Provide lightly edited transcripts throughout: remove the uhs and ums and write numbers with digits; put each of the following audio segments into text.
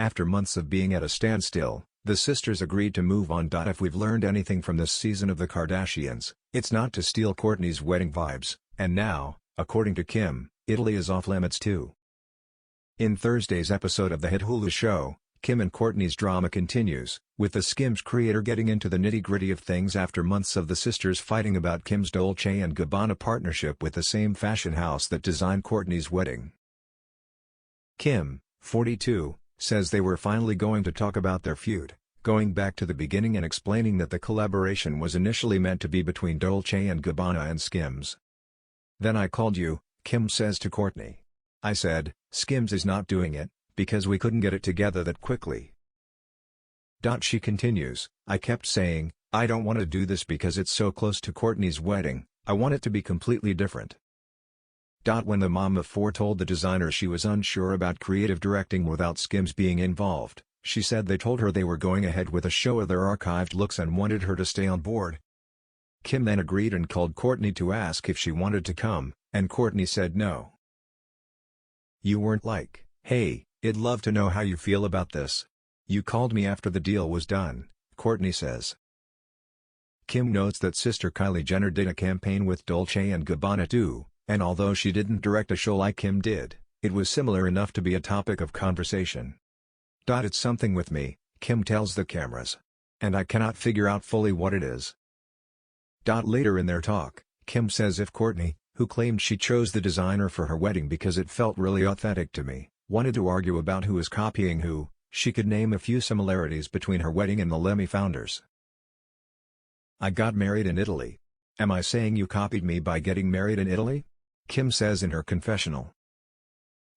After months of being at a standstill, the sisters agreed to move on. If we've learned anything from this season of the Kardashians, it's not to steal Kourtney's wedding vibes, and now, according to Kim, Italy is off limits too. In Thursday's episode of the hit Hulu show, Kim and Kourtney's drama continues, with the Skims creator getting into the nitty-gritty of things after months of the sisters fighting about Kim's Dolce & Gabbana partnership with the same fashion house that designed Kourtney's wedding. Kim, 42, says they were finally going to talk about their feud, going back to the beginning and explaining that the collaboration was initially meant to be between Dolce & Gabbana and Skims. "Then I called you," Kim says to Kourtney. "I said, Skims is not doing it, because we couldn't get it together that quickly." She continues, "I kept saying, I don't want to do this because it's so close to Kourtney's wedding, I want it to be completely different." When the mom of four told the designer she was unsure about creative directing without Skims being involved, she said they told her they were going ahead with a show of their archived looks and wanted her to stay on board. Kim then agreed and called Kourtney to ask if she wanted to come, and Kourtney said no. "You weren't like, hey, I'd love to know how you feel about this. You called me after the deal was done," Kourtney says. Kim notes that sister Kylie Jenner did a campaign with Dolce & Gabbana too, and although she didn't direct a show like Kim did, it was similar enough to be a topic of conversation. "It's something with me," Kim tells the cameras. "And I cannot figure out fully what it is." Later in their talk, Kim says if Kourtney, who claimed she chose the designer for her wedding because it felt really authentic to me, wanted to argue about who is copying who, she could name a few similarities between her wedding and the Lemmy founders. "I got married in Italy. Am I saying you copied me by getting married in Italy?" Kim says in her confessional.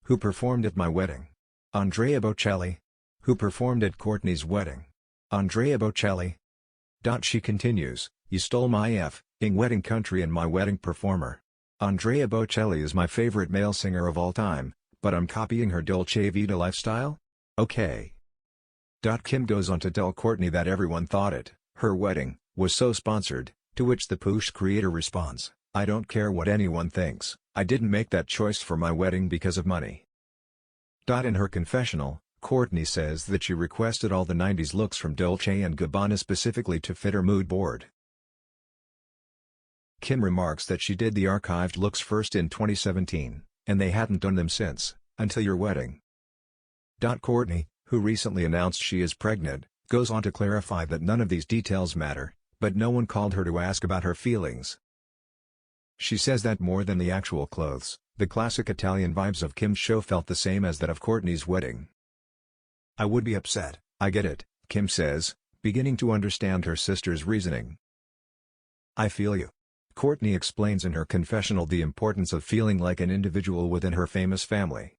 "Who performed at my wedding? Andrea Bocelli. Who performed at Kourtney's wedding? Andrea Bocelli." She continues, "You stole my f***ing wedding country and my wedding performer. Andrea Bocelli is my favorite male singer of all time, but I'm copying her Dolce Vita lifestyle? Okay." Kim goes on to tell Kourtney that everyone thought her wedding, was so sponsored, to which the Poosh creator responds, "I don't care what anyone thinks, I didn't make that choice for my wedding because of money." In her confessional, Kourtney says that she requested all the 90s looks from Dolce & Gabbana specifically to fit her mood board. Kim remarks that she did the archived looks first in 2017, and they hadn't done them since, until your wedding. Kourtney, who recently announced she is pregnant, goes on to clarify that none of these details matter, but no one called her to ask about her feelings. She says that more than the actual clothes, the classic Italian vibes of Kim's show felt the same as that of Kourtney's wedding. "I would be upset, I get it," Kim says, beginning to understand her sister's reasoning. "I feel you." Kourtney explains in her confessional the importance of feeling like an individual within her famous family.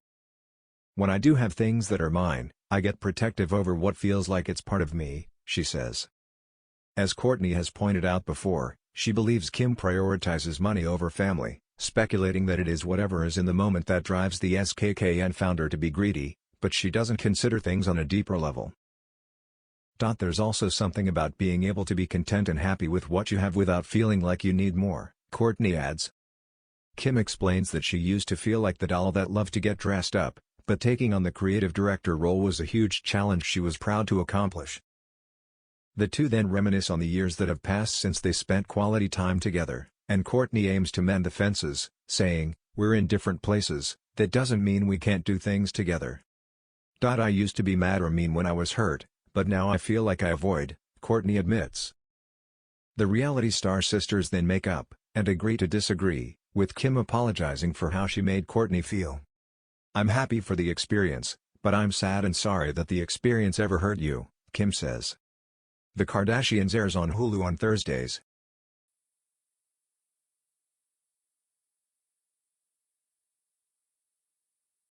"When I do have things that are mine, I get protective over what feels like it's part of me," she says. As Kourtney has pointed out before, she believes Kim prioritizes money over family, speculating that it is whatever is in the moment that drives the SKKN founder to be greedy, but she doesn't consider things on a deeper level. "There's also something about being able to be content and happy with what you have without feeling like you need more," Kourtney adds. Kim explains that she used to feel like the doll that loved to get dressed up, but taking on the creative director role was a huge challenge she was proud to accomplish. The two then reminisce on the years that have passed since they spent quality time together, and Kourtney aims to mend the fences, saying, "We're in different places, that doesn't mean we can't do things together. I used to be mad or mean when I was hurt, but now I feel like I avoid," Kourtney admits. The reality star sisters then make up, and agree to disagree, with Kim apologizing for how she made Kourtney feel. "I'm happy for the experience, but I'm sad and sorry that the experience ever hurt you," Kim says. The Kardashians airs on Hulu on Thursdays.